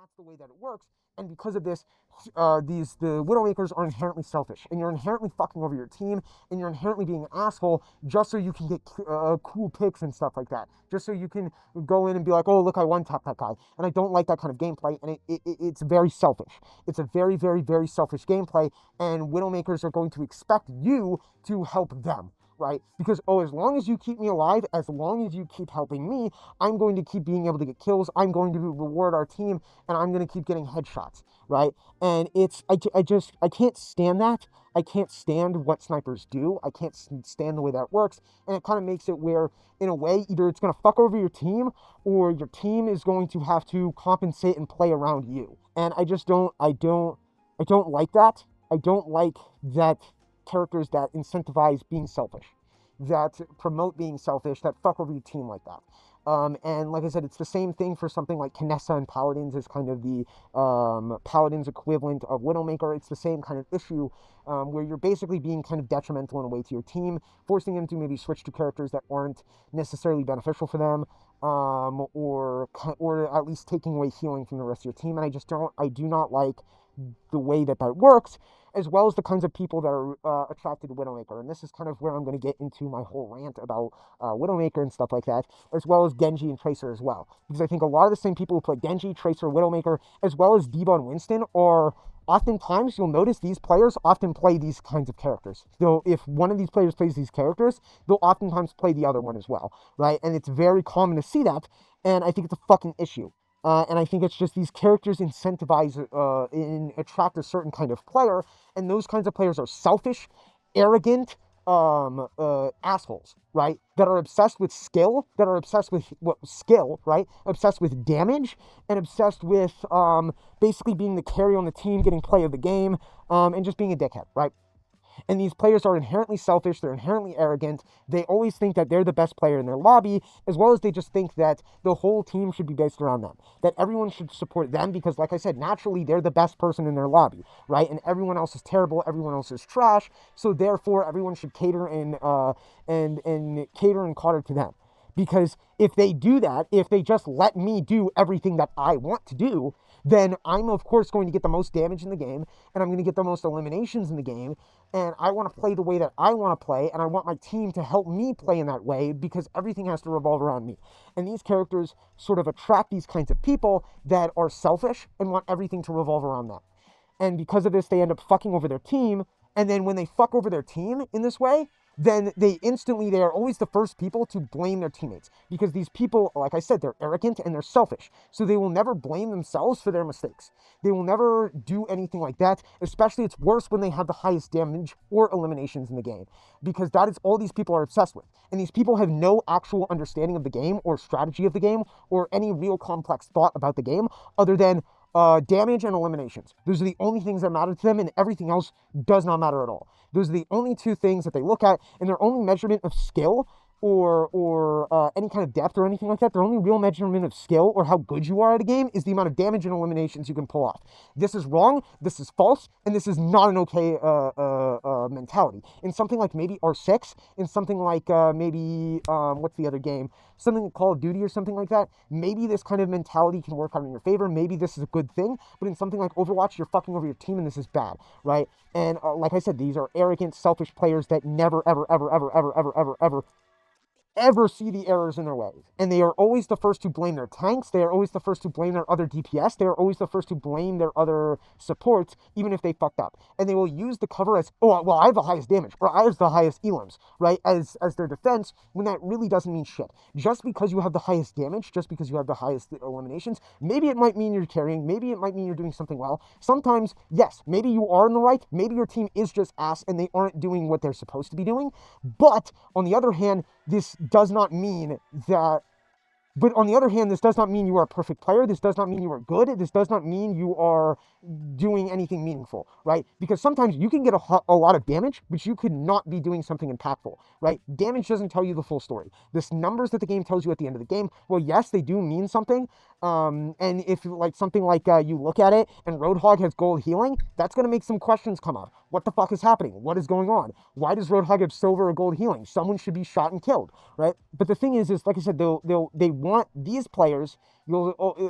that's the way that it works. And because of this, the Widowmakers are inherently selfish, and you're inherently fucking over your team, and you're inherently being an asshole just so you can get cool picks and stuff like that, just so you can go in and be like, oh look, I one tap that guy, and I don't like that kind of gameplay, and it's very selfish. It's a very, very, very selfish gameplay, and Widowmakers are going to expect you to help them. Right? Because, oh, as long as you keep me alive, as long as you keep helping me, I'm going to keep being able to get kills, I'm going to reward our team, and I'm going to keep getting headshots, right? And I can't stand that. I can't stand what snipers do. I can't stand the way that works, and it kind of makes it where, in a way, either it's going to fuck over your team, or your team is going to have to compensate and play around you. And I don't like that. I don't like that characters that incentivize being selfish, that promote being selfish, that fuck over your team like that. And like I said, it's the same thing for something like Kinessa and Paladins is kind of the Paladins equivalent of Widowmaker. It's the same kind of issue where you're basically being kind of detrimental in a way to your team, forcing them to maybe switch to characters that aren't necessarily beneficial for them, or at least taking away healing from the rest of your team. And I do not like the way that works, as well as the kinds of people that are attracted to Widowmaker. And this is kind of where I'm going to get into my whole rant about Widowmaker and stuff like that, as well as Genji and Tracer as well. Because I think a lot of the same people who play Genji, Tracer, Widowmaker, as well as D.Va and Winston are oftentimes, you'll notice these players often play these kinds of characters. Though if one of these players plays these characters, they'll oftentimes play the other one as well, right? And it's very common to see that, and I think it's a fucking issue. And I think it's just these characters incentivize, attract a certain kind of player, and those kinds of players are selfish, arrogant, assholes, right? That are obsessed with skill, that are obsessed with skill, right? Obsessed with damage, and obsessed with basically being the carry on the team, getting play of the game, and just being a dickhead, right? And these players are inherently selfish, they're inherently arrogant, they always think that they're the best player in their lobby, as well as they just think that the whole team should be based around them. That everyone should support them because, like I said, naturally they're the best person in their lobby, right? And everyone else is terrible, everyone else is trash, so therefore everyone should cater and cater and cater to them. Because if they do that, if they just let me do everything that I want to do, then I'm of course going to get the most damage in the game, and I'm going to get the most eliminations in the game, and I want to play the way that I want to play, and I want my team to help me play in that way because everything has to revolve around me. And these characters sort of attract these kinds of people that are selfish and want everything to revolve around them. And because of this, they end up fucking over their team, and then when they fuck over their team in this way, then they are always the first people to blame their teammates. Because these people, like I said, they're arrogant and they're selfish. So they will never blame themselves for their mistakes. They will never do anything like that. Especially it's worse when they have the highest damage or eliminations in the game. Because that is all these people are obsessed with. And these people have no actual understanding of the game or strategy of the game or any real complex thought about the game other than damage and eliminations. Those are the only things that matter to them, and everything else does not matter at all. Those are the only two things that they look at, and their only measurement of skill or any kind of depth or anything like that, their only real measurement of skill or how good you are at a game is the amount of damage and eliminations you can pull off. This is wrong, this is false, and this is not an okay mentality. In something like maybe R6, in something like maybe, what's the other game? Something like Call of Duty or something like that, maybe this kind of mentality can work out in your favor, maybe this is a good thing, but in something like Overwatch, you're fucking over your team and this is bad, right? And like I said, these are arrogant, selfish players that never, ever see the errors in their ways. And they are always the first to blame their tanks, they are always the first to blame their other DPS, they are always the first to blame their other supports, even if they fucked up. And they will use the cover as, oh, well, I have the highest damage, or I have the highest elims, right, as their defense, when that really doesn't mean shit. Just because you have the highest damage, just because you have the highest eliminations, maybe it might mean you're carrying, maybe it might mean you're doing something well. Sometimes, yes, maybe you are in the right, maybe your team is just ass and they aren't doing what they're supposed to be doing, but on the other hand, this does not mean that But on the other hand, this does not mean you are a perfect player. This does not mean you are good. This does not mean you are doing anything meaningful, right? Because sometimes you can get a lot of damage, but you could not be doing something impactful, right? Damage doesn't tell you the full story. This numbers that the game tells you at the end of the game, well, yes, they do mean something. And if like something like you look at it and Roadhog has gold healing, that's going to make some questions come up. What the fuck is happening? What is going on? Why does Roadhog have silver or gold healing? Someone should be shot and killed, right? But the thing is like I said, they want these players,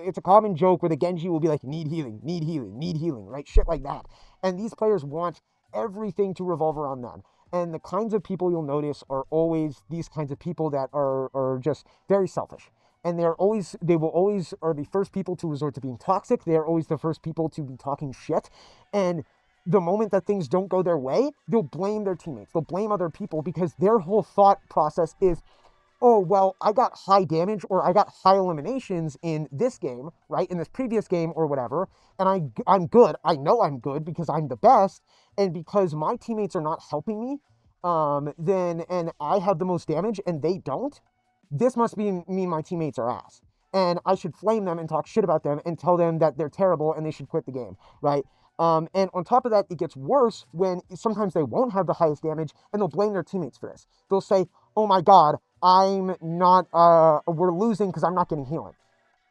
It's a common joke where the Genji will be like, need healing, need healing, need healing, right? Shit like that. And these players want everything to revolve around them. And the kinds of people you'll notice are always these kinds of people that are just very selfish. And they will always are the first people to resort to being toxic. They are always the first people to be talking shit. And the moment that things don't go their way, they'll blame their teammates. They'll blame other people because their whole thought process is, oh, well, I got high damage or I got high eliminations in this game, right? In this previous game or whatever. And I'm good. I know I'm good because I'm the best. And because my teammates are not helping me, and I have the most damage and they don't, this must mean my teammates are ass. And I should flame them and talk shit about them and tell them that they're terrible and they should quit the game, right? And on top of that, it gets worse when sometimes they won't have the highest damage and they'll blame their teammates for this. They'll say, oh my God, we're losing because I'm not getting healing.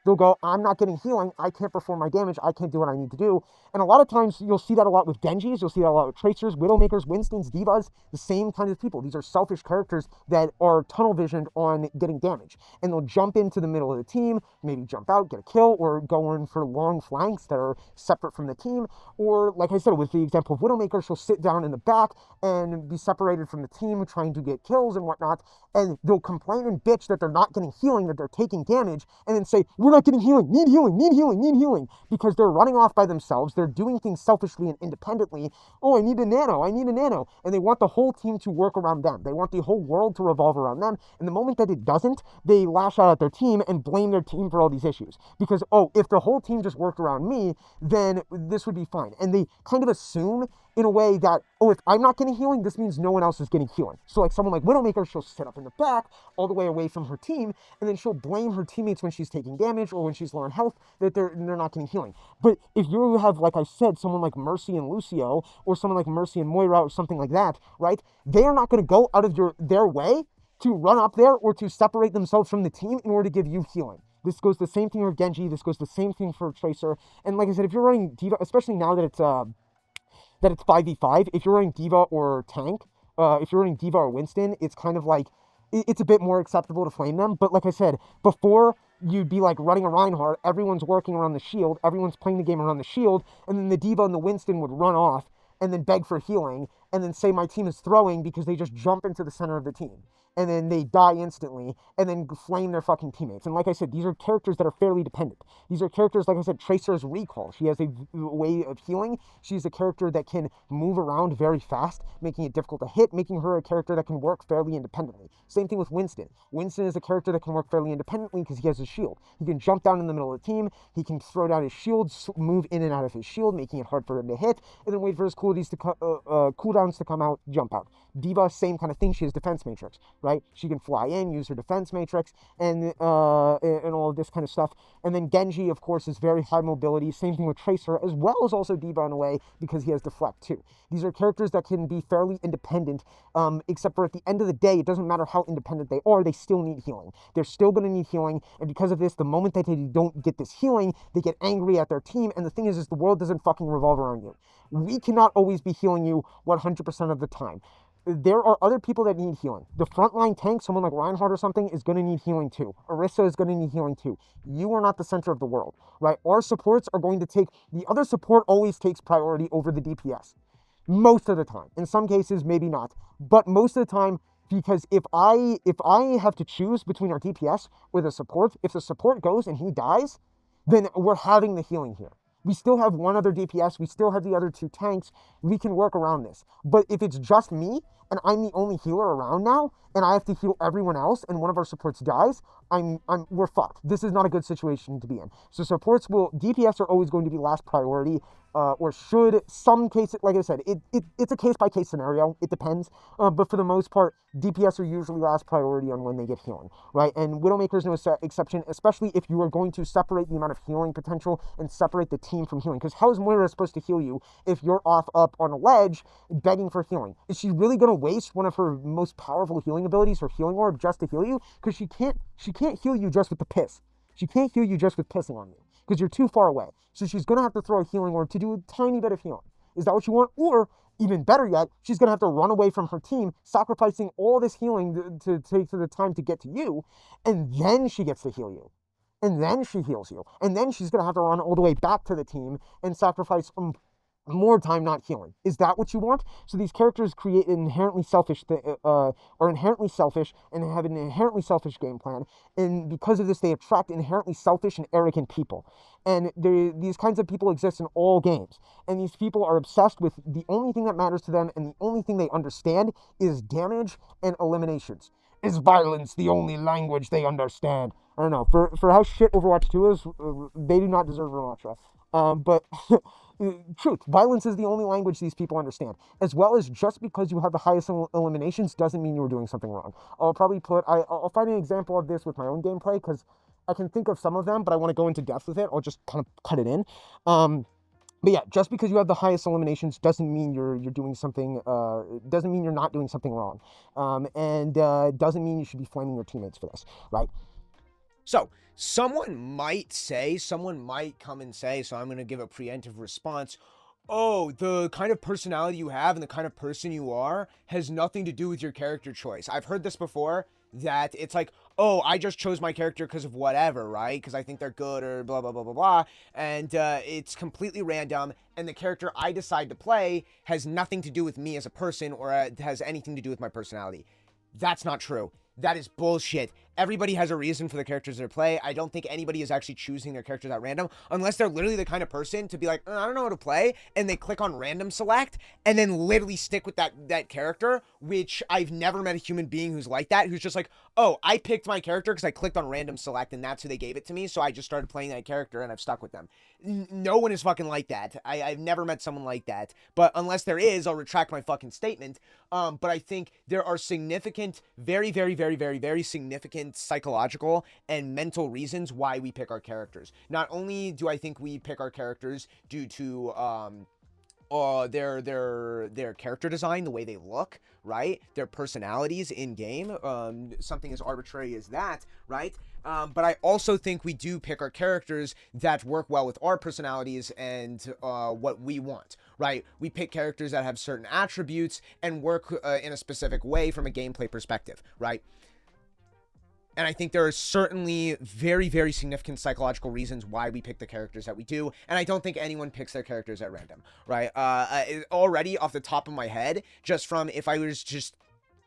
They'll go, I'm not getting healing, I can't perform my damage, I can't do what I need to do. And a lot of times you'll see that a lot with Genjis, you'll see that a lot with Tracers, Widowmakers, Winstons, Divas, the same kind of people. These are selfish characters that are tunnel visioned on getting damage. And they'll jump into the middle of the team, maybe jump out, get a kill, or go in for long flanks that are separate from the team. Or, like I said, with the example of Widowmaker, she'll sit down in the back and be separated from the team, trying to get kills and whatnot. And they'll complain and bitch that they're not getting healing, that they're taking damage, and then say, we're not getting healing, need healing, need healing, need healing, because they're running off by themselves, they're doing things selfishly and independently. Oh, I need a nano, and they want the whole team to work around them. They want the whole world to revolve around them, and the moment that it doesn't, they lash out at their team and blame their team for all these issues, because, oh, if the whole team just worked around me, then this would be fine. And they kind of assume in a way that, oh, if I'm not getting healing, this means no one else is getting healing. So like someone like Widowmaker, she'll sit up in the back all the way away from her team, and then she'll blame her teammates when she's taking damage or when she's low on health that they're not getting healing. But if you have, like I said, someone like Mercy and Lucio, or someone like Mercy and Moira, or something like that, right? They are not going to go out of their way to run up there or to separate themselves from the team in order to give you healing. This goes the same thing for Genji. This goes the same thing for Tracer. And like I said, if you're running Diva, especially now that it's 5v5, if you're running Diva or tank, if you're running Diva or Winston, it's kind of like, it's a bit more acceptable to flame them. But like I said, before you'd be like running a Reinhardt, everyone's working around the shield, everyone's playing the game around the shield, and then the Diva and the Winston would run off and then beg for healing, and then say my team is throwing because they just jump into the center of the team. And then they die instantly, and then flame their fucking teammates. And like I said, these are characters that are fairly dependent. These are characters, like I said, Tracer's recall. She has a way of healing. She's a character that can move around very fast, making it difficult to hit, making her a character that can work fairly independently. Same thing with Winston. Winston is a character that can work fairly independently because he has his shield. He can jump down in the middle of the team, he can throw down his shield, move in and out of his shield, making it hard for him to hit, and then wait for his cooldowns to come out, jump out. Diva, same kind of thing. She has defense matrix, right? She can fly in, use her defense matrix, and all of this kind of stuff. And then Genji, of course, is very high mobility. Same thing with Tracer, as well as also Diva in a way, because he has deflect too. These are characters that can be fairly independent, except for at the end of the day, it doesn't matter how independent they are, they still need healing. They're still going to need healing, and because of this, the moment that they don't get this healing, they get angry at their team, and the thing is the world doesn't fucking revolve around you. We cannot always be healing you 100% of the time. There are other people that need healing. The frontline tank, someone like Reinhardt or something, is going to need healing too. Orisa is going to need healing too. You are not the center of the world, right? Our supports are going to take, the other support always takes priority over the DPS. Most of the time. In some cases, maybe not. But most of the time, because if I have to choose between our DPS or the support, if the support goes and he dies, then we're having the healing here. We still have one other DPS, we still have the other two tanks, we can work around this. But if it's just me, and I'm the only healer around now, and I have to heal everyone else, and one of our supports dies, we're fucked. This is not a good situation to be in. So DPS are always going to be last priority, or should, some cases, like I said, it's a case-by-case scenario, it depends, but for the most part, DPS are usually last priority on when they get healing, right? And Widowmaker is no exception, especially if you are going to separate the amount of healing potential and separate the team from healing, because how is Moira supposed to heal you if you're off up on a ledge begging for healing? Is she really going to waste one of her most powerful healing abilities, her healing orb, just to heal you? Because she can't heal you just with the piss. She can't heal you just with pissing on you, because you're too far away. So she's going to have to throw a healing orb to do a tiny bit of healing. Is that what you want? Or, even better yet, she's going to have to run away from her team, sacrificing all this healing to take the time to get to you, and then she gets to heal you. and then she heals you, and then she's going to have to run all the way back to the team and sacrifice more time not healing. Is that what you want? So these characters create an inherently selfish, are inherently selfish and have an inherently selfish game plan, and because of this, they attract inherently selfish and arrogant people. And these kinds of people exist in all games, and these people are obsessed with the only thing that matters to them, and the only thing they understand is damage and eliminations. Is violence the only language they understand? I don't know. For how shit Overwatch 2 is, they do not deserve Ramattra. But truth, violence is the only language these people understand. As well as, just because you have the highest eliminations doesn't mean you were doing something wrong. I'll find an example of this with my own gameplay, because I can think of some of them, but I want to go into depth with it. I'll just kind of cut it in. But yeah, just because you have the highest eliminations doesn't mean you're doing something. Doesn't mean you're not doing something wrong, and doesn't mean you should be flaming your teammates for this, right? So, someone might come and say, so I'm going to give a preemptive response. Oh, the kind of personality you have and the kind of person you are has nothing to do with your character choice. I've heard this before, that it's like, oh, I just chose my character because of whatever, right? Because I think they're good or blah, blah, blah, blah, blah. And it's completely random. And the character I decide to play has nothing to do with me as a person, or has anything to do with my personality. That's not true. That is bullshit. Everybody has a reason for the characters they play. I don't think anybody is actually choosing their characters at random, unless they're literally the kind of person to be like, I don't know how to play, and they click on random select, and then literally stick with that character, which I've never met a human being who's like that, who's just like, oh, I picked my character because I clicked on random select, and that's who they gave it to me, so I just started playing that character, and I've stuck with them. No one is fucking like that. I've never met someone like that, but unless there is, I'll retract my fucking statement. But I think there are significant, very, very, very, very, very significant psychological and mental reasons why we pick our characters. Not only do I think we pick our characters due to their character design, the way they look, right? Their personalities in game, something as arbitrary as that, right? But I also think we do pick our characters that work well with our personalities and what we want, right? We pick characters that have certain attributes and work in a specific way from a gameplay perspective, right? And I think there are certainly very, very significant psychological reasons why we pick the characters that we do. And I don't think anyone picks their characters at random, right? Already off the top of my head, just from if I was just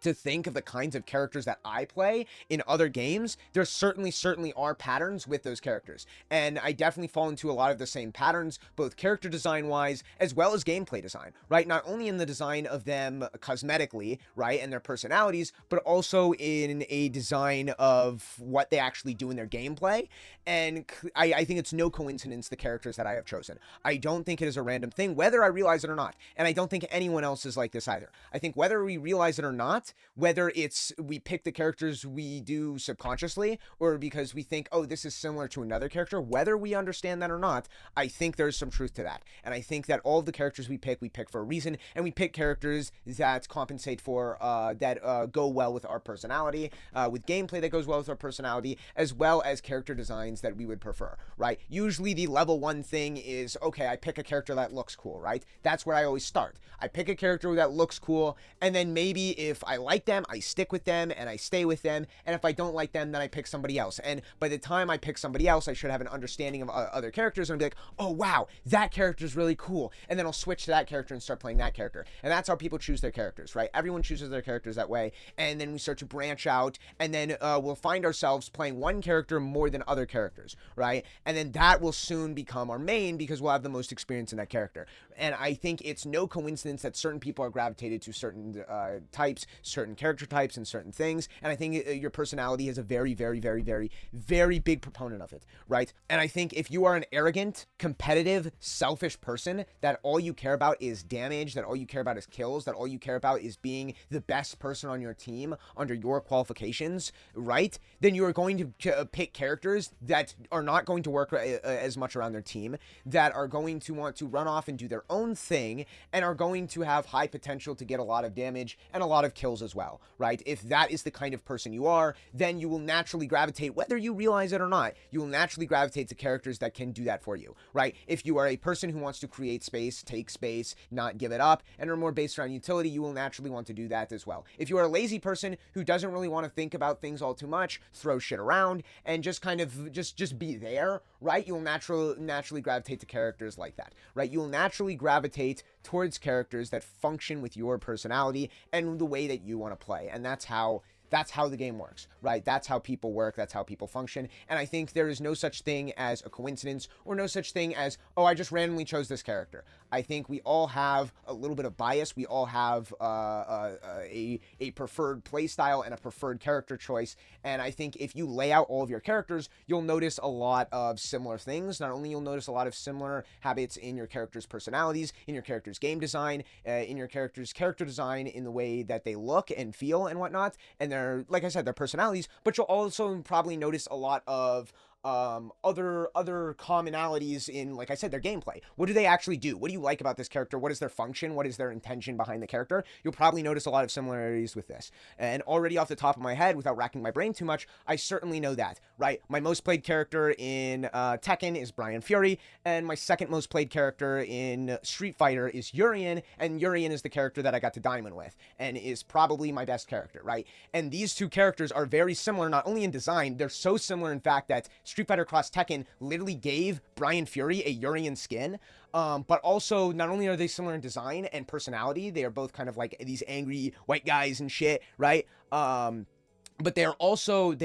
to think of the kinds of characters that I play in other games, there certainly are patterns with those characters. And I definitely fall into a lot of the same patterns, both character design wise, as well as gameplay design, right? Not only in the design of them cosmetically, right, and their personalities, but also in a design of what they actually do in their gameplay. And I think it's no coincidence the characters that I have chosen. I don't think it is a random thing, whether I realize it or not. And I don't think anyone else is like this either. I think whether we realize it or not, whether it's we pick the characters we do subconsciously, or because we think, oh, this is similar to another character, whether we understand that or not, I think there's some truth to that. And I think that all of the characters we pick for a reason, and we pick characters that compensate for, that go well with our personality, with gameplay that goes well with our personality, as well as character designs that we would prefer, right? Usually the level 1 thing is, okay, I pick a character that looks cool, right? That's where I always start. I pick a character that looks cool, and then maybe if I like them, I stick with them and I stay with them. And if I don't like them, then I pick somebody else. And by the time I pick somebody else, I should have an understanding of other characters and be like, oh wow, that character is really cool. And then I'll switch to that character and start playing that character. And that's how people choose their characters, right? Everyone chooses their characters that way. And then we start to branch out, and then we'll find ourselves playing one character more than other characters, right? And then that will soon become our main because we'll have the most experience in that character. And I think it's no coincidence that certain people are gravitated to certain types, certain character types, and certain things. And I think your personality is a very, very, very, very, very big proponent of it, right? And I think if you are an arrogant, competitive, selfish person, that all you care about is damage, that all you care about is kills, that all you care about is being the best person on your team under your qualifications, right? Then you are going to pick characters that are not going to work as much around their team, that are going to want to run off and do their own thing, and are going to have high potential to get a lot of damage and a lot of kills skills as well, right? If that is the kind of person you are, then you will naturally gravitate, whether you realize it or not, you will naturally gravitate to characters that can do that for you, right? If you are a person who wants to create space, take space, not give it up, and are more based around utility, you will naturally want to do that as well. If you are a lazy person who doesn't really want to think about things all too much, throw shit around, and just kind of just be there, right? You will naturally gravitate to characters like that, right? You will naturally gravitate towards characters that function with your personality and the way that you want to play. And that's how the game works, right? That's how people work. That's how people function. And I think there is no such thing as a coincidence or no such thing as, oh, I just randomly chose this character. I think we all have a little bit of bias. We all have a preferred play style and a preferred character choice. And I think if you lay out all of your characters, you'll notice a lot of similar things. Not only you'll notice a lot of similar habits in your characters' personalities, in your characters' game design, in your characters' character design, in the way that they look and feel and whatnot, and their, like I said, their personalities, but you'll also probably notice a lot of other commonalities in, like I said, their gameplay. What do they actually do? What do you like about this character? What is their function? What is their intention behind the character? You'll probably notice a lot of similarities with this. And already off the top of my head, without racking my brain too much, I certainly know that, right? My most played character in Tekken is Bryan Fury, and my second most played character in Street Fighter is Urien, and Urien is the character that I got to Diamond with, and is probably my best character, right? And these two characters are very similar, not only in design, they're so similar in fact that Street Fighter Cross Tekken literally gave Bryan Fury a Urien skin. But also, not only are they similar in design and personality, they are both kind of like these angry white guys and shit, right? But they are also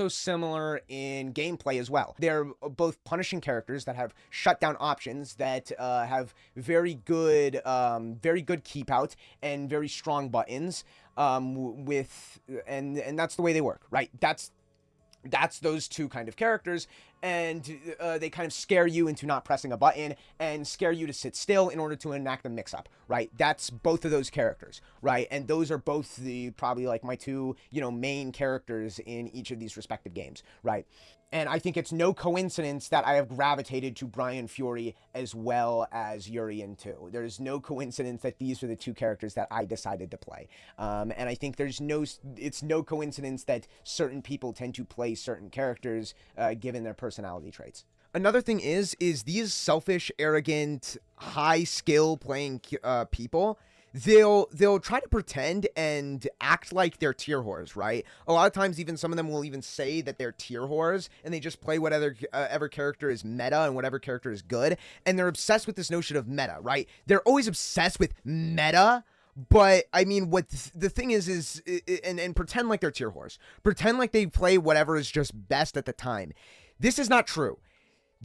similar in gameplay as well. They're both punishing characters that have shutdown options that have very good keep out and very strong buttons. And that's the way they work, right? That's those two kind of characters, and they kind of scare you into not pressing a button and scare you to sit still in order to enact a mix-up, right? That's both of those characters, right? And those are both the probably like my two, main characters in each of these respective games, right? And I think it's no coincidence that I have gravitated to Bryan Fury as well as Urien too. There's no coincidence that these are the two characters that I decided to play. And I think it's no coincidence that certain people tend to play certain characters given their personality traits. Another thing is these selfish, arrogant, high skill playing people, they'll try to pretend and act like they're tier whores, right? A lot of times, even some of them will even say that they're tier whores, and they just play whatever ever character is meta and whatever character is good, and they're obsessed with this notion of meta, right? They're always obsessed with meta. But I mean, what the thing is and pretend like they're tier whores. Pretend like they play whatever is just best at the time. This is not true.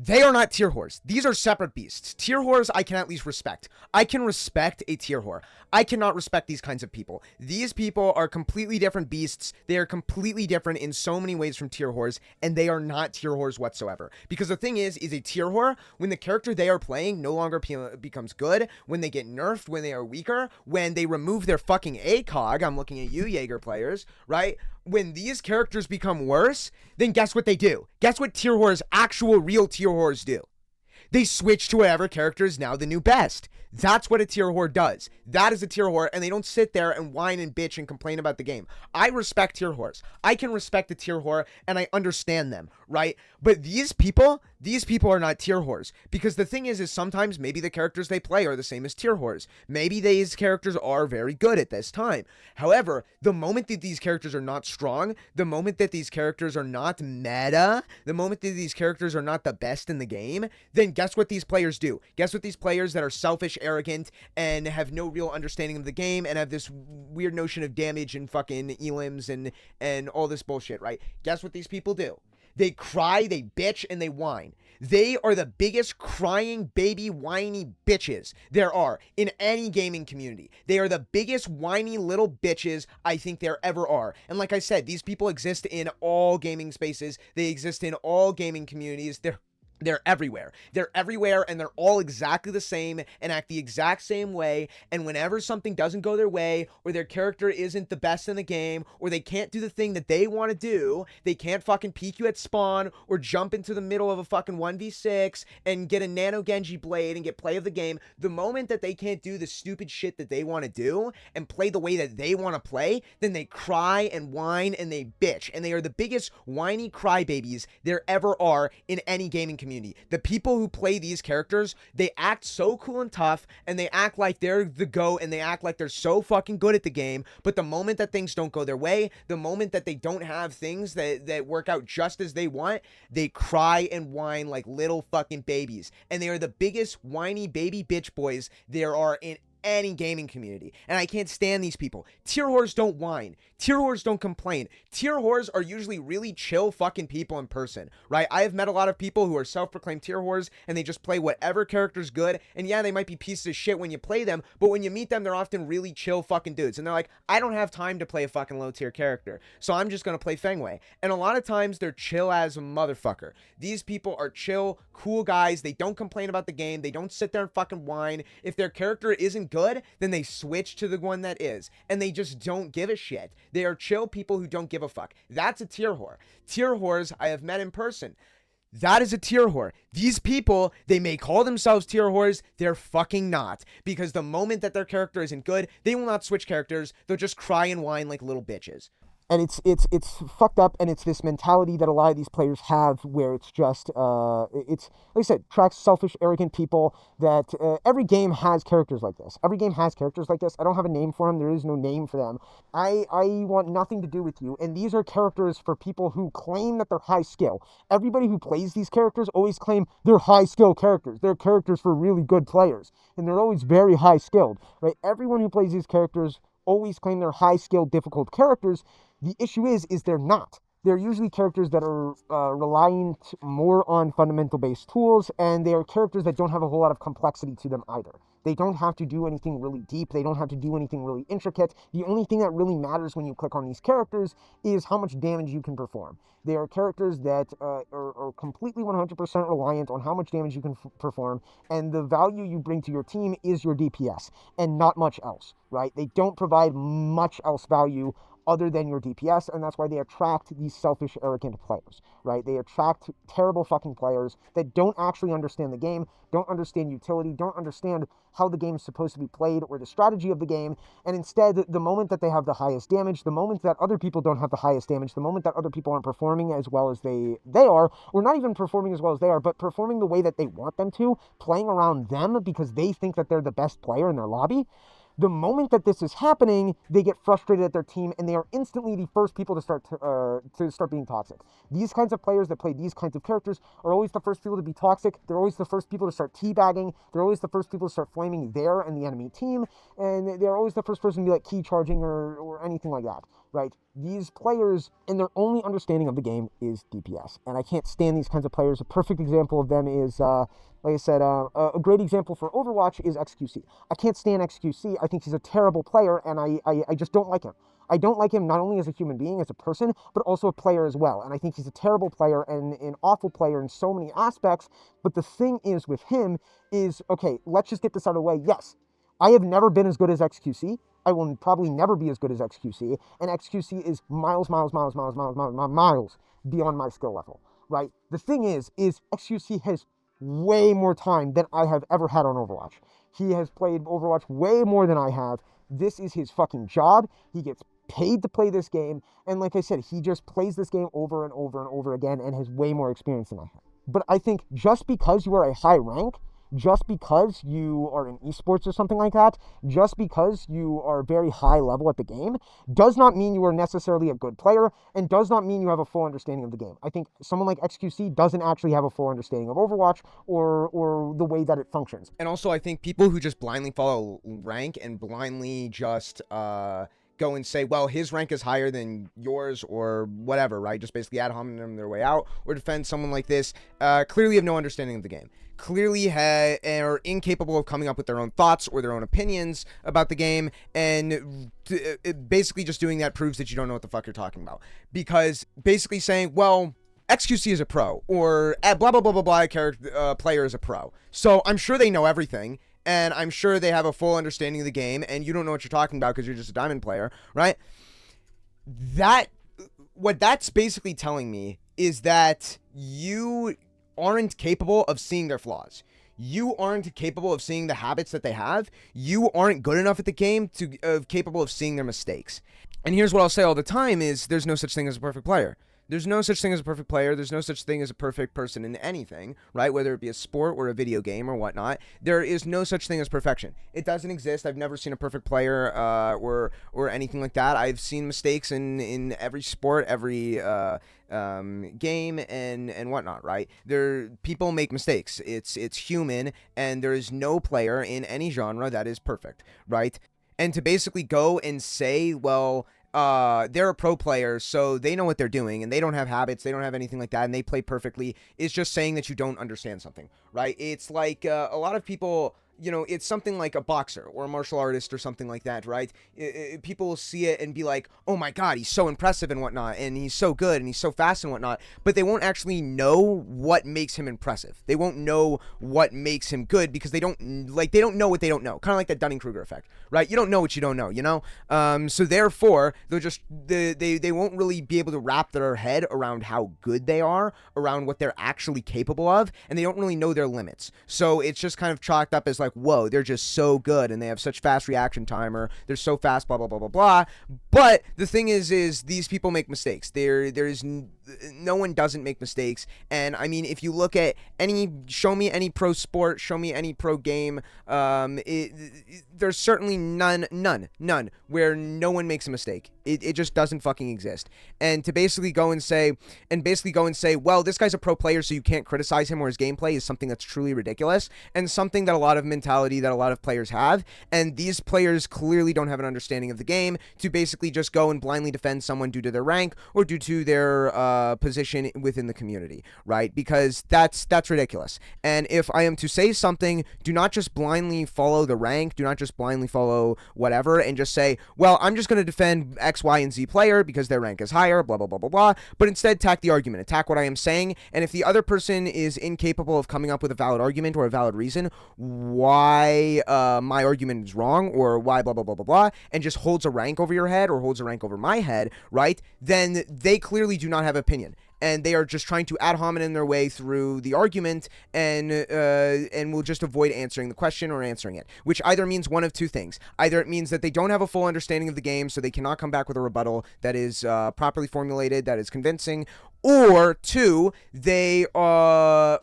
They are not tier whores. These are separate beasts. Tier whores I can at least respect. I can respect a tier whore. I cannot respect these kinds of people. These people are completely different beasts. They are completely different in so many ways from tier whores, and they are not tier whores whatsoever. Because the thing is a tier whore, when the character they are playing no longer becomes good, when they get nerfed, when they are weaker, when they remove their fucking ACOG, I'm looking at you, Jaeger players, right? When these characters become worse, then guess what they do? Guess what tier whores, actual real tier whores do? They switch to whatever character is now the new best. That's what a tier whore does. That is a tier whore, and they don't sit there and whine and bitch and complain about the game. I respect tier whores. I can respect a tier whore, and I understand them, right? But these people are not tier whores. Because the thing is sometimes maybe the characters they play are the same as tier whores. Maybe these characters are very good at this time. However, the moment that these characters are not strong, the moment that these characters are not meta, the moment that these characters are not the best in the game, then guess what these players do? Guess what these players that are selfish, arrogant, and have no real understanding of the game, and have this weird notion of damage and fucking elims and all this bullshit, right? Guess what these people do? They cry, they bitch, and they whine. They are the biggest crying baby whiny bitches there are in any gaming community. They are the biggest whiny little bitches I think there ever are. And like I said, these people exist in all gaming spaces. They exist in all gaming communities. They're everywhere. They're everywhere, and they're all exactly the same and act the exact same way. And whenever something doesn't go their way, or their character isn't the best in the game, or they can't do the thing that they want to do, they can't fucking peek you at spawn, or jump into the middle of a fucking 1v6 and get a Nano Genji blade and get play of the game. The moment that they can't do the stupid shit that they want to do and play the way that they want to play, then they cry and whine and they bitch. And they are the biggest whiny crybabies there ever are in any gaming community. The people who play these characters, they act so cool and tough, and they act like they're the GOAT, and they act like they're so fucking good at the game, but the moment that things don't go their way, the moment that they don't have things that work out just as they want, they cry and whine like little fucking babies. And they are the biggest whiny baby bitch boys there are in any gaming community. And I can't stand these people. Tier whores don't whine. Tier whores don't complain. Tier whores are usually really chill fucking people in person, right? I have met a lot of people who are self-proclaimed tier whores, and they just play whatever character's good. And yeah, they might be pieces of shit when you play them, but when you meet them, they're often really chill fucking dudes. And they're like, I don't have time to play a fucking low tier character, so I'm just gonna play Feng Wei. And a lot of times they're chill as a motherfucker. These people are chill, cool guys. They don't complain about the game. They don't sit there and fucking whine. If their character isn't good, then they switch to the one that is, and they just don't give a shit. They are chill people who don't give a fuck. That's a tier whore. Tier whores I have met in person. That is a tier whore. These people, they may call themselves tier whores, they're fucking not. Because the moment that their character isn't good, they will not switch characters. They'll just cry and whine like little bitches. And it's fucked up, and it's this mentality that a lot of these players have, where it's just it's like I said, attracts selfish, arrogant people. That every game has characters like this. Every game has characters like this. I don't have a name for them. There is no name for them. I want nothing to do with you. And these are characters for people who claim that they're high skill. Everybody who plays these characters always claim they're high skill characters. They're characters for really good players, and they're always very high skilled, right? Everyone who plays these characters always claim they're high skill, difficult characters. The issue is they're not. They're usually characters that are reliant more on fundamental based tools, and they are characters that don't have a whole lot of complexity to them either. They don't have to do anything really deep. They don't have to do anything really intricate. The only thing that really matters when you click on these characters is how much damage you can perform. They are characters that are completely 100% reliant on how much damage you can perform, and the value you bring to your team is your DPS, and not much else, right? They don't provide much else value other than your DPS, and that's why they attract these selfish, arrogant players, right? They attract terrible fucking players that don't actually understand the game, don't understand utility, don't understand how the game is supposed to be played or the strategy of the game, and instead, the moment that they have the highest damage, the moment that other people don't have the highest damage, the moment that other people aren't performing as well as they are, or not even performing as well as they are, but performing the way that they want them to, playing around them because they think that they're the best player in their lobby, the moment that this is happening, they get frustrated at their team, and they are instantly the first people to start being toxic. These kinds of players that play these kinds of characters are always the first people to be toxic. They're always the first people to start teabagging. They're always the first people to start flaming their and the enemy team, and they're always the first person to be like key charging or anything like that, right? These players, and their only understanding of the game is DPS, and I can't stand these kinds of players. A perfect example of them is, like I said, a great example for Overwatch is XQC. I can't stand XQC. I think he's a terrible player, and I just don't like him. I don't like him not only as a human being, as a person, but also a player as well. And I think he's a terrible player and an awful player in so many aspects. But the thing is with him is, okay, let's just get this out of the way. Yes, I have never been as good as XQC. I will probably never be as good as XQC. And XQC is miles beyond my skill level, right? The thing is XQC has way more time than I have ever had on Overwatch. He has played Overwatch way more than I have. This is his fucking job. He gets paid to play this game. And like I said, he just plays this game over and over and over again and has way more experience than I have. But I think just because you are a high rank, just because you are in esports or something like that, just because you are very high level at the game, does not mean you are necessarily a good player, and does not mean you have a full understanding of the game. I think someone like XQC doesn't actually have a full understanding of Overwatch or the way that it functions. And also, I think people who just blindly follow rank and blindly just go and say, well, his rank is higher than yours or whatever, right? Just basically ad hominem their way out or defend someone like this, clearly have no understanding of the game. Clearly are incapable of coming up with their own thoughts or their own opinions about the game, and basically just doing that proves that you don't know what the fuck you're talking about. Because basically saying, well, XQC is a pro, or blah blah blah blah blah character player is a pro. So I'm sure they know everything, and I'm sure they have a full understanding of the game, and you don't know what you're talking about because you're just a diamond player, right? That what that's basically telling me is that you aren't capable of seeing their flaws. You aren't capable of seeing the habits that they have. You aren't good enough at the game to capable of seeing their mistakes. And here's what I'll say all the time is there's no such thing as a perfect player. There's no such thing as a perfect player. There's no such thing as a perfect person in anything, right? Whether it be a sport or a video game or whatnot, there is no such thing as perfection. It doesn't exist. I've never seen a perfect player or anything like that. I've seen mistakes in every sport, every game and whatnot, right? People make mistakes. It's human, and there is no player in any genre that is perfect, right? And to basically go and say, well, they're a pro player, so they know what they're doing, and they don't have habits, they don't have anything like that, and they play perfectly, is just saying that you don't understand something, right? It's like a lot of people, you know, it's something like a boxer or a martial artist or something like that, right? People will see it and be like, oh my god, he's so impressive and whatnot, and he's so good and he's so fast and whatnot, but they won't actually know what makes him impressive. They won't know what makes him good because they don't know what they don't know. Kind of like that Dunning-Kruger effect, right? You don't know what you don't know, you know? So therefore, they won't really be able to wrap their head around how good they are, around what they're actually capable of, and they don't really know their limits. So it's just kind of chalked up as like, whoa, they're just so good and they have such fast reaction time, or they're so fast, blah blah blah blah blah. But the thing is these people make mistakes. No one doesn't make mistakes. And I mean, if you look at show me any pro sport, show me any pro game, there's certainly none where no one makes a mistake. It just doesn't fucking exist. And to basically go and say, well, this guy's a pro player, so you can't criticize him or his gameplay, is something that's truly ridiculous, and something that a lot of mentality that a lot of players have. And these players clearly don't have an understanding of the game to basically just go and blindly defend someone due to their rank or due to their position within the community, right? Because that's ridiculous. And if I am to say something, do not just blindly follow the rank, do not just blindly follow whatever and just say, well, I'm just going to defend X, Y, and Z player because their rank is higher, blah, blah, blah, blah, blah. But instead, attack the argument, attack what I am saying. And if the other person is incapable of coming up with a valid argument or a valid reason why my argument is wrong or why blah, blah, blah, blah, blah, and just holds a rank over your head or holds a rank over my head, right? Then they clearly do not have opinion. And they are just trying to ad hominem their way through the argument and will just avoid answering the question or answering it, which either means one of two things. Either it means that they don't have a full understanding of the game, so they cannot come back with a rebuttal that is properly formulated, that is convincing, or two, they know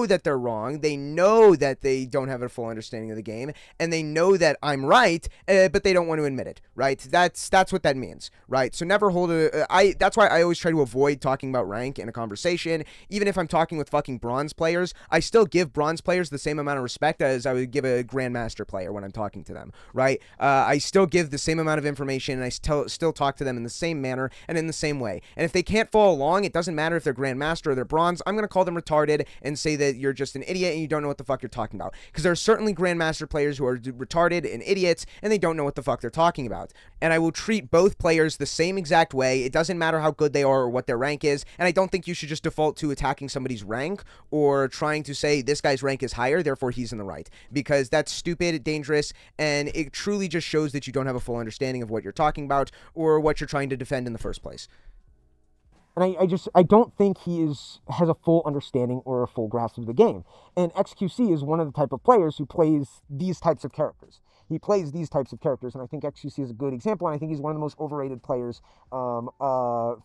that they're wrong. They know that they don't have a full understanding of the game, and they know that I'm right, but they don't want to admit it. Right? That's what that means. Right? So never hold that's why I always try to avoid talking about rank in a conversation. Even if I'm talking with fucking bronze players, I still give bronze players the same amount of respect as I would give a grandmaster player when I'm talking to them. Right? I still give the same amount of information, and I still talk to them in the same manner and in the same way. And if they can't follow along, it doesn't matter if they're grandmaster or they're bronze, I'm going to call them retarded and say that you're just an idiot and you don't know what the fuck you're talking about. Because there are certainly grandmaster players who are retarded and idiots and they don't know what the fuck they're talking about. And I will treat both players the same exact way. It doesn't matter how good they are or what their rank is. And I don't think you should just default to attacking somebody's rank or trying to say this guy's rank is higher, therefore he's in the right. Because that's stupid, dangerous, and it truly just shows that you don't have a full understanding of what you're talking about or what you're trying to defend in the first place. And I don't think he has a full understanding or a full grasp of the game. And XQC is one of the type of players who plays these types of characters. He plays these types of characters, and I think XQC is a good example, and I think he's one of the most overrated players for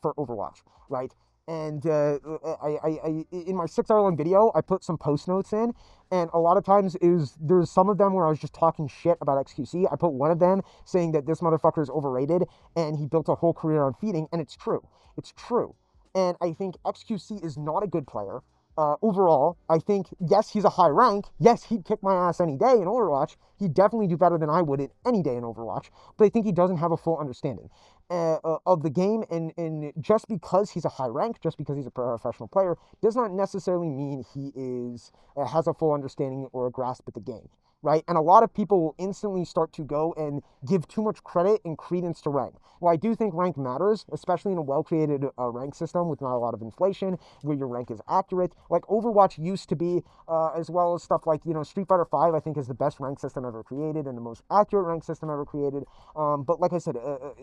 Overwatch, right? And in my 6-hour-long video, I put some post notes in, and a lot of times there's some of them where I was just talking shit about XQC. I put one of them saying that this motherfucker is overrated, and he built a whole career on feeding, and it's true. It's true. And I think XQC is not a good player. Overall, I think, yes, he's a high rank. Yes, he'd kick my ass any day in Overwatch. He'd definitely do better than I would any day in Overwatch. But I think he doesn't have a full understanding. of the game, and just because he's a high rank, just because he's a professional player, does not necessarily mean he is has a full understanding or a grasp at the game, right? And a lot of people will instantly start to go and give too much credit and credence to rank. Well, I do think rank matters, especially in a well-created rank system with not a lot of inflation, where your rank is accurate. Like Overwatch used to be, as well as stuff like Street Fighter V. I think is the best rank system ever created and the most accurate rank system ever created. But like I said,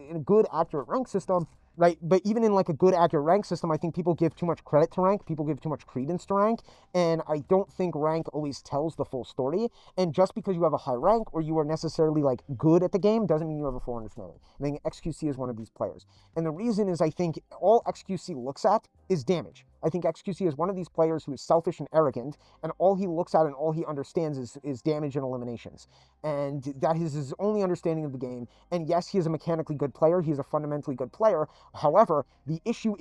in a good accurate rank system, right? But even in like a good accurate rank system, I think people give too much credit to rank. People give too much credence to rank, and I don't think rank always tells the full story. And just because you have a high rank or you are necessarily like good at the game doesn't mean you have a full understanding. I think XQC is one of these players, and the reason is I think all XQC looks at is damage. I think XQC is one of these players who is selfish and arrogant, and all he looks at and all he understands is damage and eliminations. And that is his only understanding of the game. And yes, he is a mechanically good player. He is a fundamentally good player. However, the issue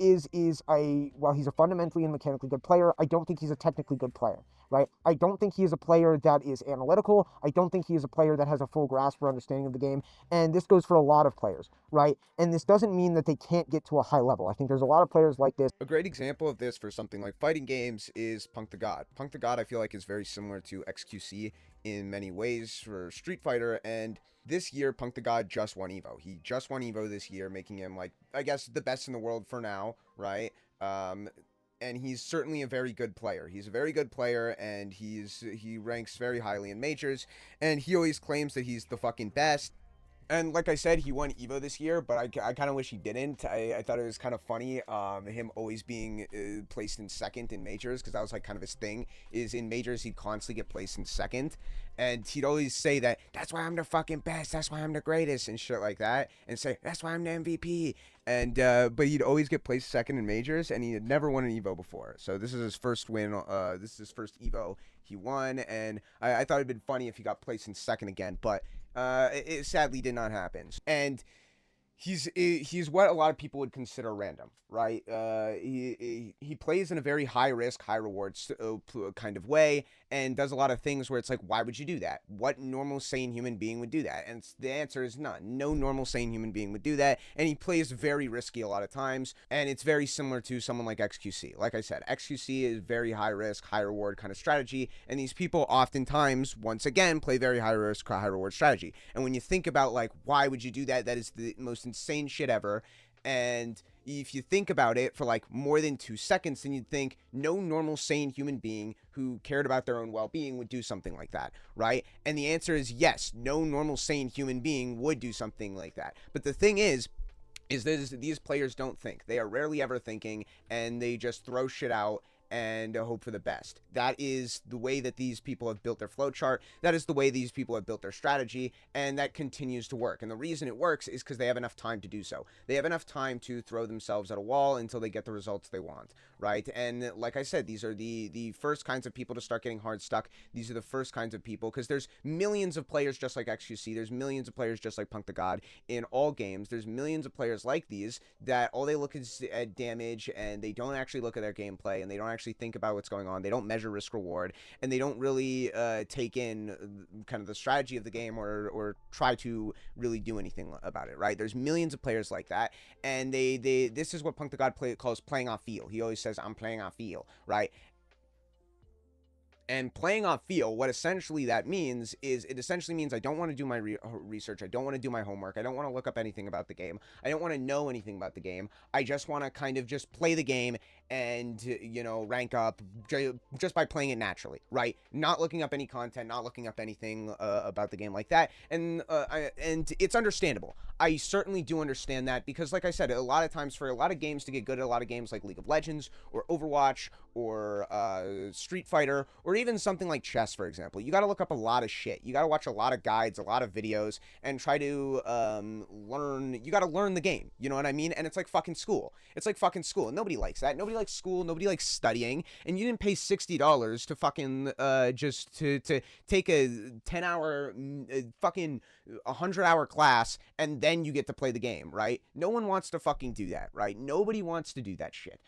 while he's a fundamentally and mechanically good player, I don't think he's a technically good player, right? I don't think he is a player that is analytical. I don't think he is a player that has a full grasp or understanding of the game. And this goes for a lot of players, right? And this doesn't mean that they can't get to a high level. I think there's a lot of players like this. A great example of this for something like fighting games is Punk the God. Punk the God, I feel like, is very similar to XQC in many ways for Street Fighter, and this year Punk the God just won Evo. He just won Evo this year, making him, like, I guess the best in the world for now, right? And he's certainly a very good player. He's a very good player, and he ranks very highly in majors, and he always claims that he's the fucking best. And like I said, he won Evo this year, but I kind of wish he didn't. I thought it was kind of funny, him always being placed in second in majors, because that was like kind of his thing, is in majors he'd constantly get placed in second. And he'd always say that's why I'm the fucking best, that's why I'm the greatest, and shit like that. And say, that's why I'm the MVP. And, but he'd always get placed second in majors, and he had never won an Evo before. So this is his first win, this is his first Evo he won, and I thought it'd been funny if he got placed in second again, but it sadly did not happen. And he's what a lot of people would consider random, right? He plays in a very high risk, high reward kind of way, and does a lot of things where it's like, why would you do that? What normal sane human being would do that? And the answer is none. No normal sane human being would do that. And he plays very risky a lot of times, and it's very similar to someone like XQC. Like I said, XQC is very high risk, high reward kind of strategy, and these people oftentimes, once again, play very high risk, high reward strategy. And when you think about, like, why would you do that? That is the most insane shit ever. And if you think about it for like more than 2 seconds, then you'd think no normal sane human being who cared about their own well-being would do something like that, right? And the answer is yes, no normal sane human being would do something like that. But the thing is these players don't think. They are rarely ever thinking, and they just throw shit out and hope for the best. That is the way that these people have built their flowchart. That is the way these people have built their strategy, and that continues to work. And the reason it works is because they have enough time to do so. They have enough time to throw themselves at a wall until they get the results they want, right? And like I said, these are the first kinds of people to start getting hard stuck. These are the first kinds of people, because there's millions of players just like XQC. There's millions of players just like Punk the God in all games. There's millions of players like these that all they look is at damage, and they don't actually look at their gameplay, and they don't actually think about what's going on. They don't measure risk reward, and they don't really take in kind of the strategy of the game, or try to really do anything about it, right? There's millions of players like that, and this is what Punk the God calls playing off feel. He always says, I'm playing off feel, right? And playing off feel, what essentially that means is, it essentially means I don't want to do my research. I don't want to do my homework. I don't want to look up anything about the game. I don't want to know anything about the game. I just want to kind of just play the game and, rank up just by playing it naturally, right? Not looking up any content, not looking up anything about the game like that. And it's understandable. I certainly do understand that, because like I said, a lot of times for a lot of games to get good at a lot of games like League of Legends or Overwatch or Street Fighter, or even something like chess, for example, you got to look up a lot of shit. You got to watch a lot of guides, a lot of videos, and try to learn. You got to learn the game. You know what I mean? And it's like fucking school. It's like fucking school. And nobody likes that. Nobody likes school. Nobody likes studying. And you didn't pay $60 to fucking just to take a 10-hour fucking 100-hour class, and then you get to play the game, right? No one wants to fucking do that, right? Nobody wants to do that shit.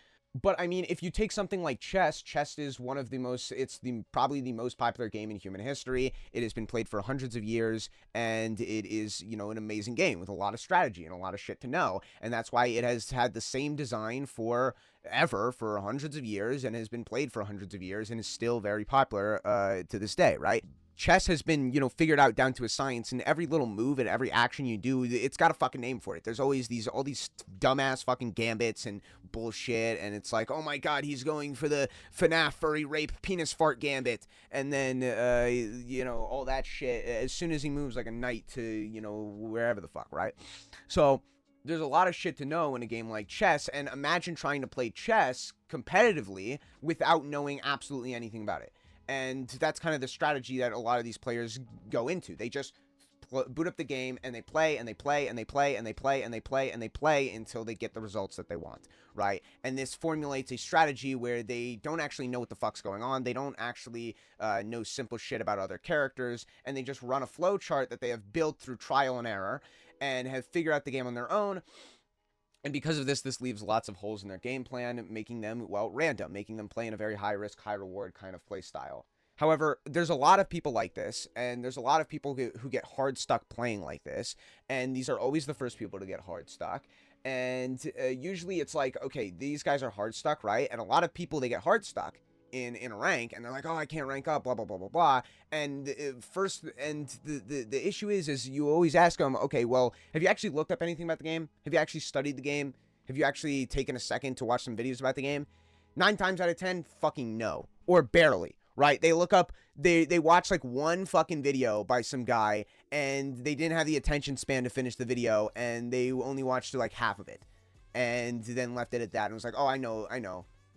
But I mean, if you take something like chess is one of the most, it's the probably the most popular game in human history. It has been played for hundreds of years, and it is, an amazing game with a lot of strategy and a lot of shit to know. And that's why it has had the same design for ever, for hundreds of years, and has been played for hundreds of years and is still very popular to this day, right? Chess has been, figured out down to a science, and every little move and every action you do, it's got a fucking name for it. There's always all these dumbass fucking gambits and bullshit, and it's like, oh my god, he's going for the FNAF furry rape penis fart gambit, and then all that shit as soon as he moves like a knight to wherever the fuck, right? So there's a lot of shit to know in a game like chess, and imagine trying to play chess competitively without knowing absolutely anything about it. And that's kind of the strategy that a lot of these players go into. They just boot up the game and they play and they play and they play and they play and they play and they play until they get the results that they want, right? And this formulates a strategy where they don't actually know what the fuck's going on. They don't actually know simple shit about other characters, and they just run a flow chart that they have built through trial and error and have figured out the game on their own. And because of this leaves lots of holes in their game plan, making them, random, making them play in a very high risk, high reward kind of play style. However, there's a lot of people like this, and there's a lot of people who get hard stuck playing like this, and these are always the first people to get hard stuck. And usually it's like, okay, these guys are hard stuck, right? And a lot of people, they get hard stuck in a rank, and they're like, oh, I can't rank up, blah blah blah blah blah. And the issue is you always ask them, okay, well, have you actually looked up anything about the game? Have you actually studied the game? Have you actually taken a second to watch some videos about the game? 9 times out of 10, fucking no, or barely. Right? They look up, they watch like one fucking video by some guy, and they didn't have the attention span to finish the video, and they only watched like half of it, and then left it at that, and was like, oh, I know,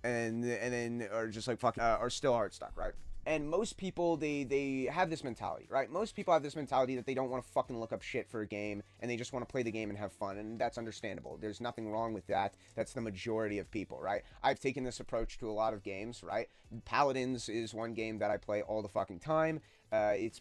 and then are just like fucking are still hard stuck, right? And most people, they have this mentality, right? Most people have this mentality that they don't want to fucking look up shit for a game, and they just want to play the game and have fun, and that's understandable. There's nothing wrong with that. That's the majority of people, right? I've taken this approach to a lot of games, right? Paladins is one game that I play all the fucking time. It's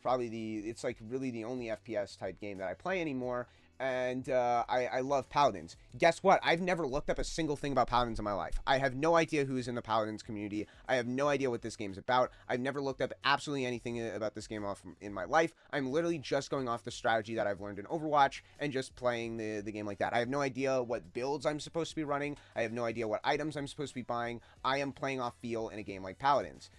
like really the only FPS type game that I play anymore, and I love Paladins. Guess what? I've never looked up a single thing about Paladins in my life. I have no idea who's in the Paladins community. I have no idea what this game's about. I've never looked up absolutely anything about this game off in my life. I'm literally just going off the strategy that I've learned in Overwatch and just playing the game like that. I have no idea what builds I'm supposed to be running. I have no idea what items I'm supposed to be buying. I am playing off feel in a game like Paladins,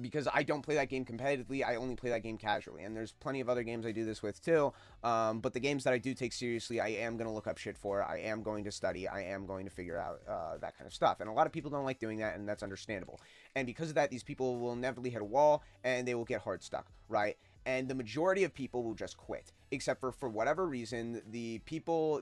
because I don't play that game competitively. I only play that game casually, and there's plenty of other games I do this with too, but the games that I do take seriously, I am going to look up shit for. I am going to study. I am going to figure out that kind of stuff, and a lot of people don't like doing that, and that's understandable. And because of that, these people will inevitably hit a wall, and they will get hard stuck, right? And the majority of people will just quit, except for whatever reason, these people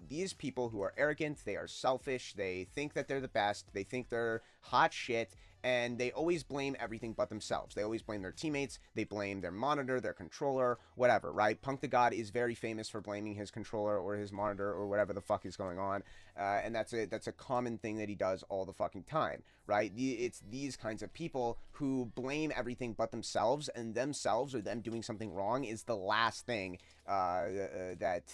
who are arrogant, they are selfish, they think that they're the best, they think they're hot shit, and they always blame everything but themselves. They always blame their teammates, they blame their monitor, their controller, whatever, right? Punk the God is very famous for blaming his controller or his monitor or whatever the fuck is going on, and that's a common thing that he does all the fucking time, right? It's these kinds of people who blame everything but themselves, and themselves or them doing something wrong is the last thing that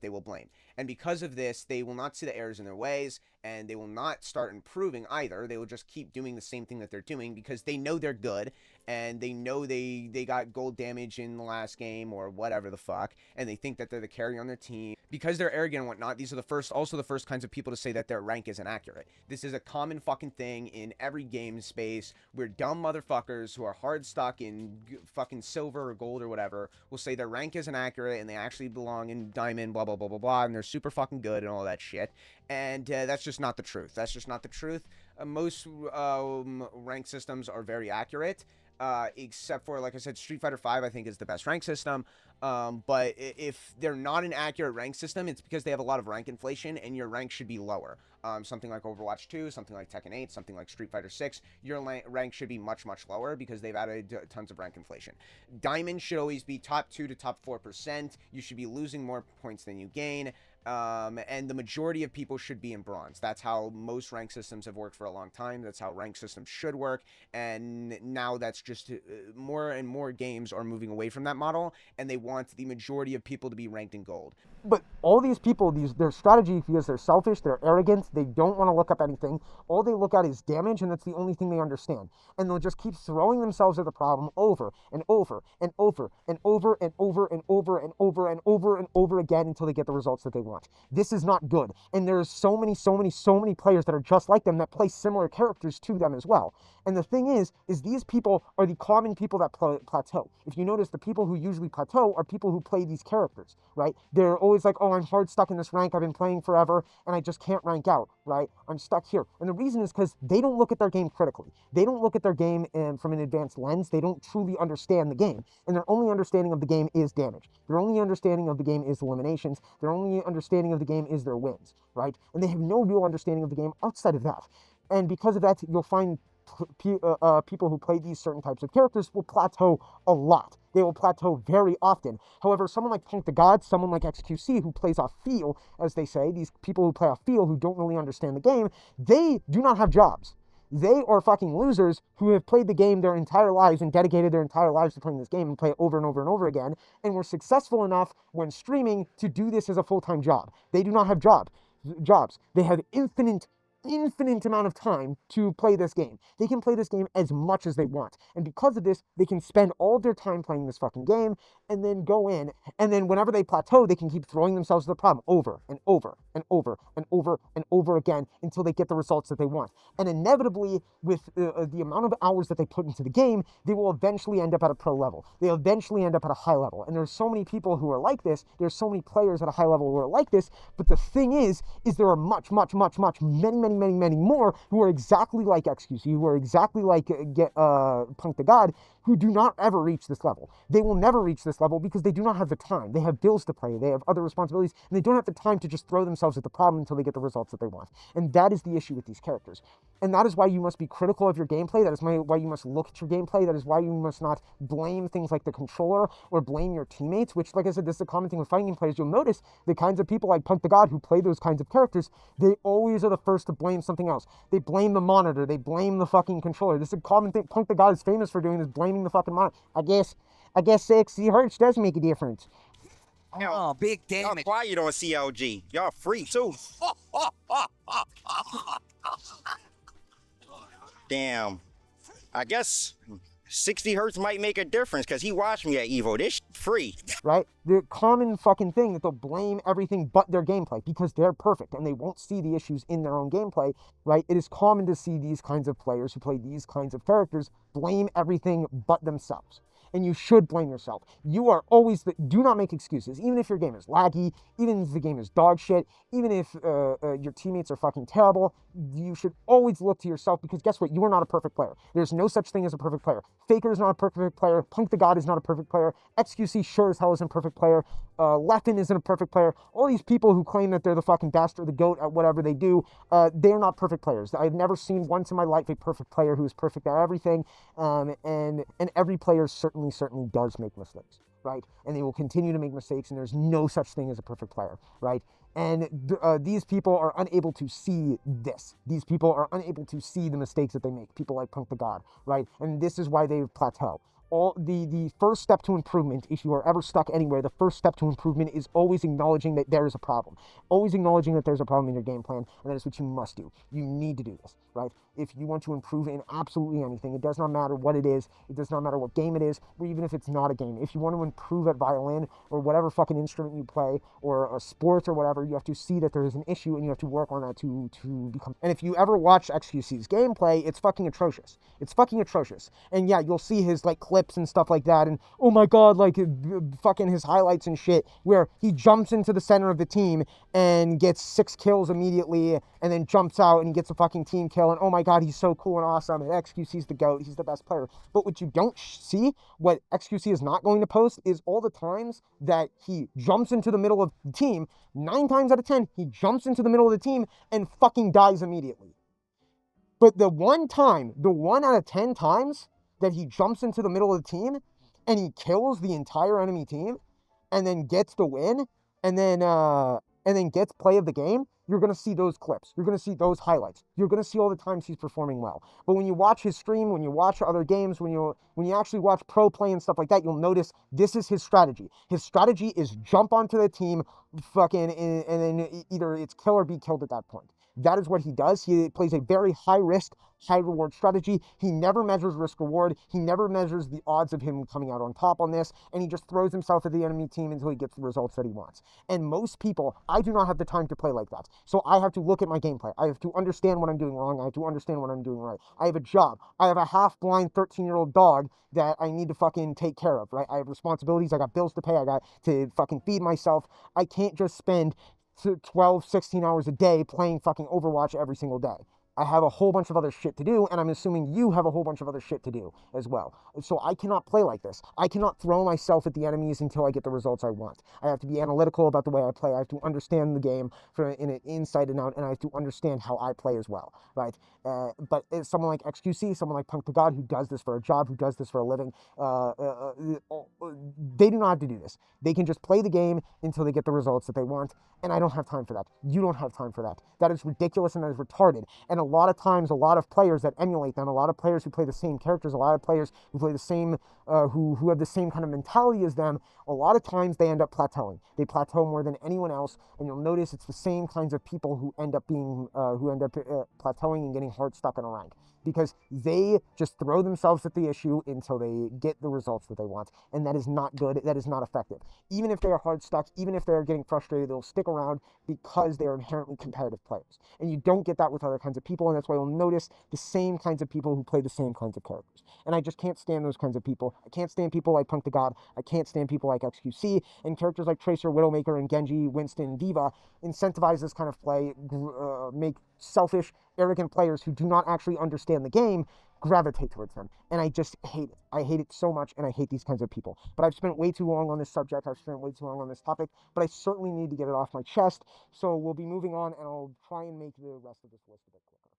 they will blame. And because of this, they will not see the errors in their ways, and they will not start improving either. They will just keep doing the same thing that they're doing because they know they're good, and they know they got gold damage in the last game or whatever the fuck, and they think that they're the carry on their team. Because they're arrogant and whatnot, these are the first kinds of people to say that their rank isn't accurate. This is a common fucking thing in every game space, where dumb motherfuckers who are hard stuck in fucking silver or gold or whatever will say their rank isn't accurate and they actually belong in diamond, blah blah blah blah blah, and they're super fucking good and all that shit. And that's just not the truth. That's just not the truth. Most rank systems are very accurate, except for, like I said, Street Fighter V I think is the best rank system. But if they're not an accurate rank system, it's because they have a lot of rank inflation, and your rank should be lower. Something like Overwatch 2, something like Tekken 8, something like Street Fighter 6, your rank should be much, much lower because they've added tons of rank inflation. Diamond should always be top 2 to top 4%. You should be losing more points than you gain. And the majority of people should be in bronze. That's how most rank systems have worked for a long time. That's how rank systems should work. And now that's just more and more games are moving away from that model, and they want the majority of people to be ranked in gold. But all these people, their strategy, because they're selfish, they're arrogant, they don't want to look up anything. All they look at is damage, and that's the only thing they understand. And they'll just keep throwing themselves at the problem over and over and over and over and over and over and over and over and over again until they get the results that they want. This is not good. And there's so many players that are just like them that play similar characters to them as well. And the thing is these people are the common people that plateau. If you notice, the people who usually plateau are people who play these characters, right? They're always like, oh, I'm hard stuck in this rank. I've been playing forever, and I just can't rank out, right? I'm stuck here. And the reason is because they don't look at their game critically. They don't look at their game from an advanced lens. They don't truly understand the game. And their only understanding of the game is damage. Their only understanding of the game is eliminations. Their only understanding of the game is their wins, right? And they have no real understanding of the game outside of that. And because of that, you'll find people who play these certain types of characters will plateau a lot. They will plateau very often. However, someone like Punk the God, someone like XQC, who plays off feel, as they say, these people who play off feel, who don't really understand the game, they do not have jobs. They are fucking losers who have played the game their entire lives and dedicated their entire lives to playing this game and play it over and over and over again, and were successful enough when streaming to do this as a full-time job. They do not have jobs. They have infinite amount of time to play this game. They can play this game as much as they want. And because of this, they can spend all of their time playing this fucking game and then go in, and then whenever they plateau, they can keep throwing themselves to the problem over and over and over and over and over again until they get the results that they want. And inevitably, with the amount of hours that they put into the game, they will eventually end up at a pro level. They'll eventually end up at a high level. And there's so many people who are like this. There's so many players at a high level who are like this. But the thing is there are many more who are exactly like XQC, who are exactly like Punk the God, who do not ever reach this level. They will never reach this level because they do not have the time. They have bills to pay. They have other responsibilities, and they don't have the time to just throw themselves at the problem until they get the results that they want. And that is the issue with these characters. And that is why you must be critical of your gameplay. That is why you must look at your gameplay. That is why you must not blame things like the controller or blame your teammates, which, like I said, this is a common thing with fighting game players. You'll notice the kinds of people like Punk the God who play those kinds of characters, they always are the first to blame something else. They blame the monitor. They blame the fucking controller. This is a common thing Punk the God is famous for doing, is blaming the fucking monitor. I guess 60 hertz does make a difference. Oh, big damage. Y'all quiet on CLG. Y'all free too. Damn. I guess 60 hertz might make a difference because he watched me at Evo. This free. Right? The common fucking thing that they'll blame everything but their gameplay because they're perfect and they won't see the issues in their own gameplay, right? It is common to see these kinds of players who play these kinds of characters blame everything but themselves. And you should blame yourself. You are always, do not make excuses. Even if your game is laggy, even if the game is dog shit, even if your teammates are fucking terrible, you should always look to yourself because guess what? You are not a perfect player. There's no such thing as a perfect player. Faker is not a perfect player. Punk the God is not a perfect player. XQC sure as hell isn't a perfect player. Leffen isn't a perfect player. All these people who claim that they're the fucking best or the GOAT at whatever they do, they're not perfect players. I've never seen once in my life a perfect player who is perfect at everything, and every player certainly does make mistakes, right? And they will continue to make mistakes, and there's no such thing as a perfect player, right? And these people are unable to see this. These people are unable to see the mistakes that they make, people like Punk the God, right? And this is why they plateau. The first step to improvement, if you are ever stuck anywhere, the first step to improvement is always acknowledging that there is a problem. Always acknowledging that there's a problem in your game plan, and that is what you must do. You need to do this, right? If you want to improve in absolutely anything, it does not matter what it is, it does not matter what game it is, or even if it's not a game. If you want to improve at violin, or whatever fucking instrument you play, or a sport or whatever, you have to see that there is an issue, and you have to work on that to become... And if you ever watch XQC's gameplay, it's fucking atrocious. It's fucking atrocious. And yeah, you'll see his, like, clips and stuff like that, and oh my god, like fucking his highlights and shit, where he jumps into the center of the team and gets 6 kills immediately, and then jumps out and gets a fucking team kill, and oh my god, he's so cool and awesome, and XQC's the GOAT, he's the best player. But what you don't see, what XQC is not going to post, is all the times that he jumps into the middle of the team, 9 times out of 10, he jumps into the middle of the team and fucking dies immediately. But the one out of 10 times that he jumps into the middle of the team and he kills the entire enemy team and then gets the win and then and then gets play of the game, you're going to see those clips. You're going to see those highlights. You're going to see all the times he's performing well. But when you watch his stream, when you watch other games, when you actually watch pro play and stuff like that, you'll notice this is his strategy. His strategy is jump onto the team, fucking, and then either it's kill or be killed at that point. That is what he does. He plays a very high risk, high reward strategy. He never measures risk reward. He never measures the odds of him coming out on top on this, and he just throws himself at the enemy team until he gets the results that he wants. And most people, I do not have the time to play like that. So I have to look at my gameplay. I have to understand what I'm doing wrong. I have to understand what I'm doing right. I have a job. I have a half-blind 13-year-old dog that I need to fucking take care of, right? I have responsibilities. I got bills to pay. I got to fucking feed myself. I can't just spend 12, 16 hours a day playing fucking Overwatch every single day. I have a whole bunch of other shit to do, and I'm assuming you have a whole bunch of other shit to do as well. So I cannot play like this. I cannot throw myself at the enemies until I get the results I want. I have to be analytical about the way I play. I have to understand the game from inside and out, and I have to understand how I play as well, right? But someone like XQC, someone like Punk to God, who does this for a job, who does this for a living, they do not have to do this. They can just play the game until they get the results that they want, and I don't have time for that. You don't have time for that. That is ridiculous and that is retarded. And a lot of times, a lot of players that emulate them, a lot of players who play the same characters, a lot of players who play the same, who have the same kind of mentality as them, a lot of times they end up plateauing. They plateau more than anyone else, and you'll notice it's the same kinds of people who end up plateauing and getting hard stuck in a rank, because they just throw themselves at the issue until they get the results that they want, and that is not good. That is not effective. Even if they are hard stuck, even if they're getting frustrated, they'll stick around because they are inherently competitive players. And you don't get that with other kinds of people, and that's why you'll notice the same kinds of people who play the same kinds of characters. And I just can't stand those kinds of people. I can't stand people like Punk to God. I can't stand people like XQC, and characters like Tracer, Widowmaker, and Genji, Winston, and D.Va incentivize this kind of play, make selfish, arrogant players who do not actually understand the game gravitate towards them. And I just hate it. I hate it so much, and I hate these kinds of people. But I've spent way too long on this subject. I've spent way too long on this topic, but I certainly need to get it off my chest. So we'll be moving on, and I'll try and make the rest of this list a bit clearer.